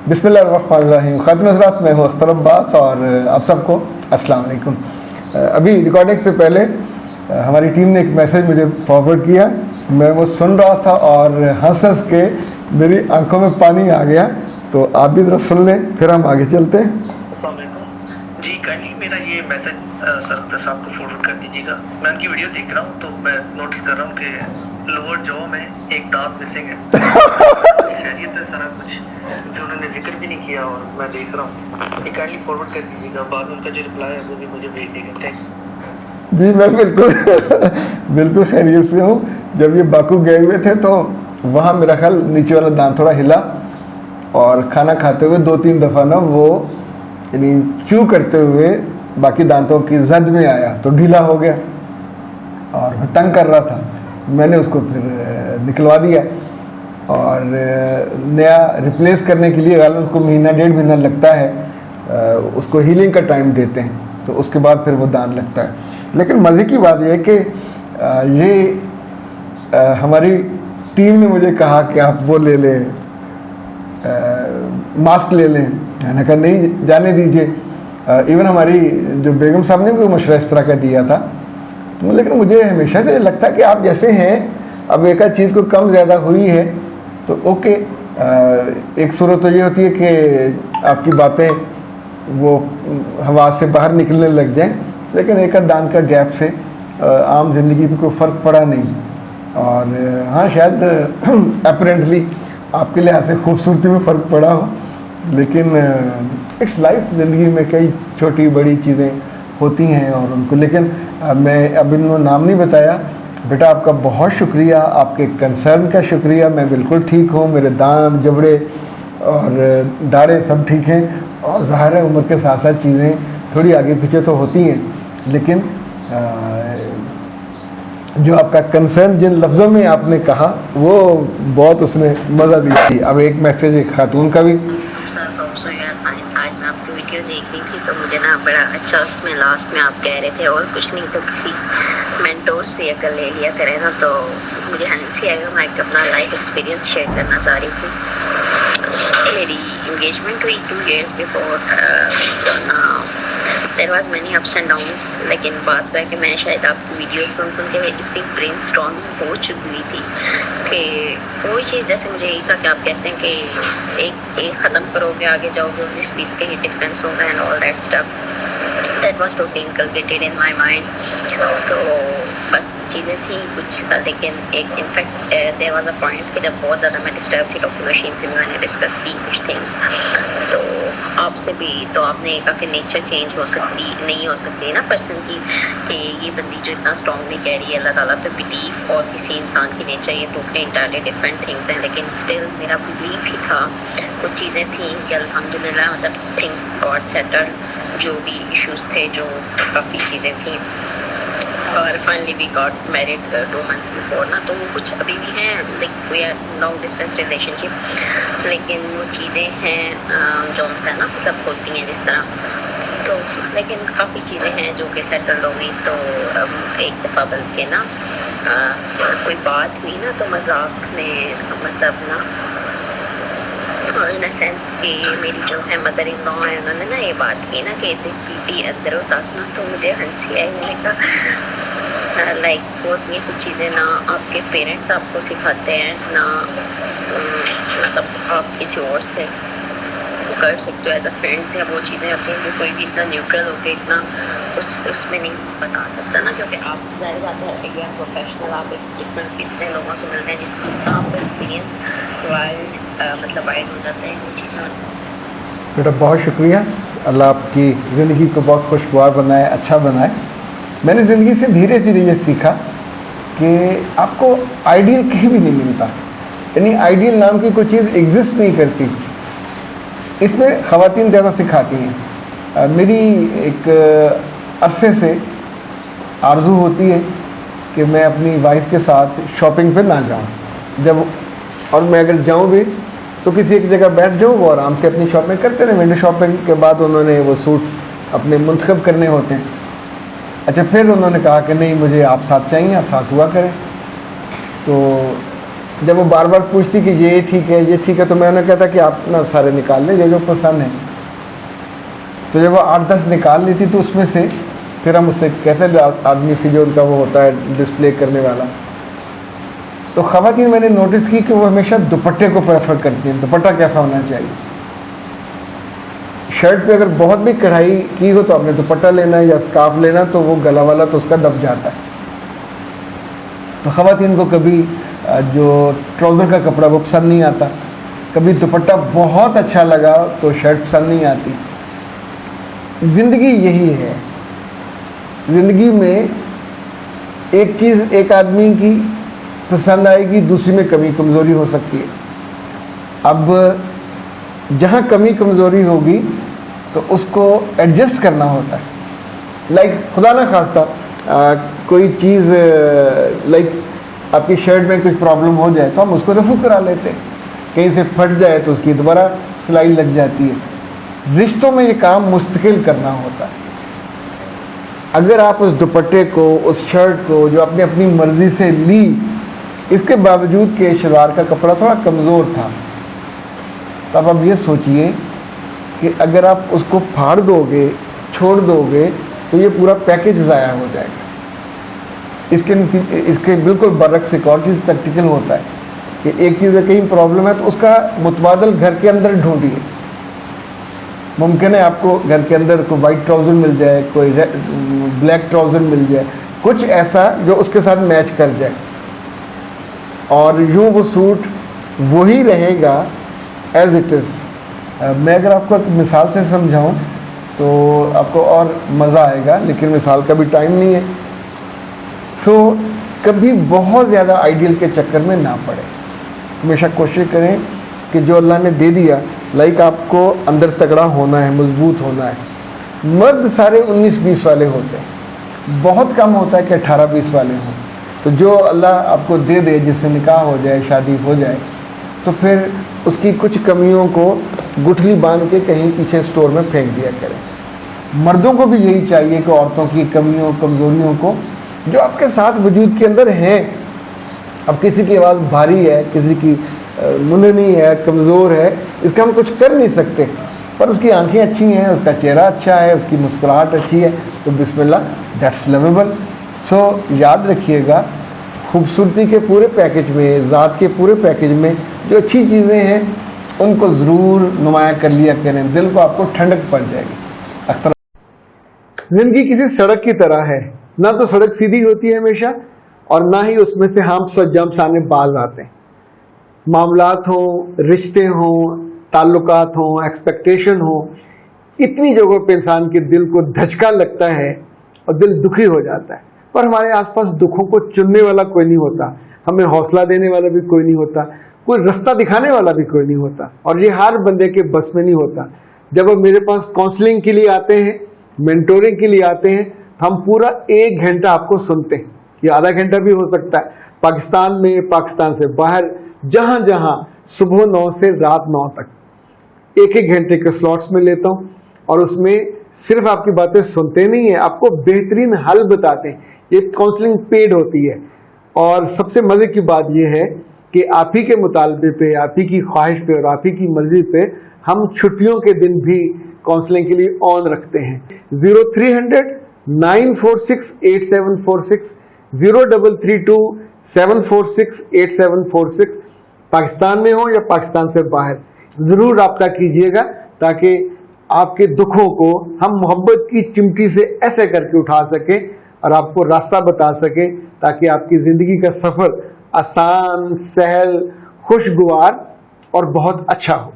बिस्मिल्लाहिर्रहमानिर्रहीम। ख़ातिन हज़रात, मैं हूँ अख्तर अब्बास और आप सबको अस्सलाम वालेकुम। अभी रिकॉर्डिंग से पहले हमारी टीम ने एक मैसेज मुझे फॉरवर्ड किया। मैं वो सुन रहा था और हंस हंस के मेरी आंखों में पानी आ गया। तो आप भी ज़रा सुन लें, फिर हम आगे चलते हैं। अस्सलाम वालेकुम जी। काइंडली मेरा ये मैसेज सर अख्तर साहब को फॉरवर्ड कर दीजिएगा। मैं उनकी वीडियो देख रहा हूँ तो मैं नोटिस कर रहा हूँ कि लोअर जॉ में एक दांत मिसिंग है। खैरियत है सारा कुछ, क्योंकि उन्होंने जिक्र भी नहीं किया और मैं देख रहा हूँ। ये काइंडली फॉरवर्ड कर दीजिएगा। बाद में उनका जो रिप्लाई है वो भी मुझे भेज देगा। थैंक जी मैं बिल्कुल बिल्कुल खैरियत से हूँ। जब ये बाकू गए हुए थे तो वहाँ मेरा ख्याल नीचे वाला दांत थोड़ा हिला और खाना खाते हुए 2-3 दफ़ा ना वो यानी च्यू करते हुए बाकी दांतों की जद में आया तो ढीला हो गया और मैं तंग कर रहा था। मैंने उसको फिर निकलवा दिया और नया रिप्लेस करने के लिए गालिब उसको महीना 1.5 महीना लगता है। उसको हीलिंग का टाइम देते हैं तो उसके बाद फिर वो दांत लगता है। लेकिन मज़े की बात यह है कि हमारी टीम ने मुझे कहा कि आप वो ले लें, मास्क ले लें। मैंने कहा नहीं, जाने दीजिए। इवन हमारी जो बेगम साहब ने भी मशवरा इस तरह का दिया था। लेकिन मुझे हमेशा से लगता है कि आप जैसे हैं, अब एक आध चीज़ को कम ज़्यादा हुई है तो ओके। एक सूरत तो ये होती है कि आपकी बातें वो हवा से बाहर निकलने लग जाएं, लेकिन एक आध दांत का गैप से आम ज़िंदगी में कोई फ़र्क पड़ा नहीं। और हाँ, शायद अपरेंटली आपके लिहाज से खूबसूरती में फ़र्क पड़ा हो, लेकिन इट्स लाइफ। ज़िंदगी में कई छोटी बड़ी चीज़ें होती हैं और उनको, लेकिन मैं अब इन्होंने नाम नहीं बताया। बेटा आपका बहुत शुक्रिया, आपके कंसर्न का शुक्रिया। मैं बिल्कुल ठीक हूँ, मेरे दांत जबड़े और दाढ़ें सब ठीक हैं। और ज़ाहिर है उम्र के साथ साथ चीज़ें थोड़ी आगे पीछे तो होती हैं, लेकिन जो आपका कंसर्न जिन लफ्ज़ों में आपने कहा वो बहुत उसने मज़ा दिया थी। अब एक मैसेज एक खातून का भी। आज मैं आपकी वीडियो देख रही थी तो मुझे ना बड़ा अच्छा उसमें लास्ट में आप कह रहे थे और कुछ नहीं तो किसी मेंटोर से अगर ले लिया करें ना, तो मुझे हंसी आएगा। मैं अपना लाइफ एक्सपीरियंस शेयर करना चाह रही थी। मेरी इंगेजमेंट हुई 2 years before. There was many ups and downs, लेकिन बात हुआ कि मैं शायद आपकी वीडियो सुन के इतनी ब्रेन स्टॉर्मिंग हो चुकी हुई थी कि कोई चीज़, जैसे मुझे यही था कि आप कहते हैं कि एक ख़त्म करोगे आगे जाओगे, जिस पीस के ही डिफरेंस होगा and all that stuff. That was totally inculcated in my mind. तो बस चीज़ें थी कुछ, लेकिन एक in fact there was a point कि जब बहुत ज़्यादा मैं डिस्टर्ब थी, डॉक्टर मशीन से भी मैंने डिस्कस की कुछ थिंग्स, तो आपसे भी। तो आपने कहा कि नेचर चेंज हो सकती नहीं हो सकती ना पर्सन की, कि ये बंदी जो इतना स्ट्रॉन्गली कह रही है अल्लाह ताला पे बिलीफ और किसी इंसान की नेचर, ये टोटली इंटायरली डिफरेंट थिंग्स हैं। लेकिन स्टिल मेरा बिलीफ ही था। कुछ चीज़ें थी कि अल्हम्दुलिल्लाह मतलब थिंग्स गॉड सेटल्ड, जो भी इश्यूज़ थे, जो काफ़ी चीज़ें थी। और finally we got married 2 months before ना, तो वो कुछ अभी भी हैं, like we are long distance relationship, लेकिन वो चीज़ें हैं जो हमसे ना मतलब होती हैं जिस तरह। तो लेकिन काफ़ी चीज़ें हैं जो कि सेटल्ड हो गई। तो एक दफ़ा बल्कि ना कोई बात हुई ना, तो मजाक में मतलब ना, इन द सेंस कि मेरी जो है मदर इन लॉ है, उन्होंने ना ये बात की ना कि पीटी अंदर तक ना, तो मुझे हंसी आई। मैंने कहा लाइक बहुत ये कुछ चीज़ें ना आपके पेरेंट्स आपको सिखाते हैं ना, मतलब आप किसी और से कर सकते हो एज अ फ्रेंड्स, या वो चीज़ें होती हैं कि कोई भी इतना न्यूट्रल होकर इतना उसमें नहीं बता सकता ना, क्योंकि आप ज़ाहिर बात है कि आप प्रोफेशनल, आप एक डिफरेंट कितने लोगों से मिलते हैं जिसका आपका एक्सपीरियंस वाइल्ड मतलब वाइल्ड हो जाते हैं वो चीज़ें। बेटा बहुत शुक्रिया। अल्लाह आपकी ज़िंदगी को बहुत खुशगवार बनाए, अच्छा बनाए। मैंने ज़िंदगी से धीरे धीरे ये सीखा कि आपको आइडियल कहीं भी नहीं मिलता, यानी आइडियल नाम की कोई चीज़ एग्जिस्ट नहीं करती। इसमें ख़वातीन ज़्यादा सिखाती हैं। मेरी एक अरसे से आरज़ू होती है कि मैं अपनी वाइफ के साथ शॉपिंग पे ना जाऊं। जब और मैं अगर जाऊं भी तो किसी एक जगह बैठ जाऊं, वो आराम से अपनी शॉपिंग करते रहे। विंडो शॉपिंग के बाद उन्होंने वो सूट अपने मुंतखब करने होते हैं। अच्छा, फिर उन्होंने कहा कि नहीं, मुझे आप साथ चाहिए, आप साथ हुआ करें। तो जब वो बार बार पूछती कि ये ठीक है ये ठीक है, तो मैं उन्हें कहता कि आप ना सारे निकाल लें जो जो पसंद है। तो जब वो 8-10 निकाल लेती तो उसमें से फिर हम उससे कहते हैं आदमी से जो उनका वो होता है डिस्प्ले करने वाला, तो ख़वातीन मैंने नोटिस की कि वो हमेशा दुपट्टे को प्रेफर करती हैं। दुपट्टा कैसा होना चाहिए, शर्ट पे अगर बहुत भी कढ़ाई की हो तो आपने दुपट्टा लेना है या स्कार्फ लेना, तो वो गला वाला तो उसका दब जाता है। तो ख़वातीन को कभी जो ट्राउज़र का कपड़ा वो पसंद नहीं आता, कभी दुपट्टा बहुत अच्छा लगा तो शर्ट पसंद नहीं आती। ज़िंदगी यही है, ज़िंदगी में एक चीज़ एक आदमी की पसंद आएगी, दूसरी में कमी कमज़ोरी हो सकती है। अब जहाँ कमी कमज़ोरी होगी तो उसको एडजस्ट करना होता है। लाइक खुदा ना खास्ता कोई चीज़ लाइक आपकी शर्ट में कुछ प्रॉब्लम हो जाए तो हम उसको रफू करा लेते हैं, कहीं से फट जाए तो उसकी दोबारा सिलाई लग जाती है। रिश्तों में ये काम मुस्तकिल करना होता है। अगर आप उस दुपट्टे को, उस शर्ट को जो आपने अपनी मर्ज़ी से ली, इसके बावजूद कि शलवार का कपड़ा थोड़ा कमज़ोर था, तब आप ये सोचिए कि अगर आप उसको फाड़ दोगे, छोड़ दोगे, तो ये पूरा पैकेज ज़ाया हो जाएगा। इसके बिल्कुल बरक्स एक और चीज़ प्रैक्टिकल होता है कि एक चीज़ में कहीं प्रॉब्लम है तो उसका मुतबादल घर के अंदर ढूंढिए। मुमकिन है आपको घर के अंदर कोई वाइट ट्राउज़र मिल जाए, कोई ब्लैक ट्राउज़र मिल जाए, कुछ ऐसा जो उसके साथ मैच कर जाए, और यूँ वो सूट वही रहेगा एज इट इज़। मैं अगर आपको एक मिसाल से समझाऊं तो आपको और मज़ा आएगा, लेकिन मिसाल का भी टाइम नहीं है। कभी बहुत ज़्यादा आइडियल के चक्कर में ना पड़े। हमेशा कोशिश करें कि जो अल्लाह ने दे दिया, लाइक आपको अंदर तगड़ा होना है, मजबूत होना है। मर्द सारे 19-20 वाले होते हैं, बहुत कम होता है कि 18-20 वाले हों। तो जो अल्लाह आपको दे दे, जिससे निकाह हो जाए, शादी हो जाए, तो फिर उसकी कुछ कमियों को गुठली बांध के कहीं पीछे स्टोर में फेंक दिया करें। मर्दों को भी यही चाहिए कि औरतों की कमियों कमज़ोरियों को जो आपके साथ वजूद के अंदर हैं, अब किसी की आवाज़ भारी है, किसी की मुंडनी है, कमज़ोर है, इसका हम कुछ कर नहीं सकते, पर उसकी आंखें अच्छी हैं, उसका चेहरा अच्छा है, उसकी मुस्कुराहट अच्छी है, तो बिस्मिल्लाह, दैट्स लवेबल। सो याद रखिएगा, खूबसूरती के पूरे पैकेज में, ज़ात के पूरे पैकेज में जो अच्छी चीज़ें हैं उनको ज़रूर नुमाया कर लिया करें, दिल को आपको ठंडक पड़ जाएगी। अख्तर, ज़िंदगी किसी सड़क की तरह है, ना तो सड़क सीधी होती है हमेशा, और ना ही उसमें से हम जंप सामने बाज आते हैं। मामलात हों, रिश्ते हों, ताल्लुकात हों, एक्सपेक्टेशन हो, इतनी जगहों पे इंसान के दिल को धचका लगता है और दिल दुखी हो जाता है। पर हमारे आसपास दुखों को चुनने वाला कोई नहीं होता, हमें हौसला देने वाला भी कोई नहीं होता, कोई रास्ता दिखाने वाला भी कोई नहीं होता, और ये हर बंदे के बस में नहीं होता। जब वो मेरे पास काउंसलिंग के लिए आते हैं, मेंटोरिंग के लिए आते हैं, हम पूरा 1 घंटा आपको सुनते हैं, ये आधा घंटा भी हो सकता है। पाकिस्तान में, पाकिस्तान से बाहर, जहाँ जहाँ सुबह 9 से रात 9 तक 1-1 घंटे के स्लॉट्स में लेता हूँ, और उसमें सिर्फ आपकी बातें सुनते नहीं है, आपको बेहतरीन हल बताते हैं। ये काउंसलिंग पेड होती है, और सबसे मज़े की बात यह है कि आप ही के मुतालबे पे, आप ही की ख्वाहिश पे और आप ही की मर्जी पे हम छुट्टियों के दिन भी काउंसलिंग के लिए ऑन रखते हैं। 0300-946-8746, 0332-746-8746, पाकिस्तान में हो या पाकिस्तान से बाहर, ज़रूर रब्ता कीजिएगा, ताकि आपके दुखों को हम मोहब्बत की चिमटी से ऐसे करके उठा सकें और आपको रास्ता बता सकें, ताकि आपकी ज़िंदगी का सफ़र आसान, सहल, खुशगवार और बहुत अच्छा हो।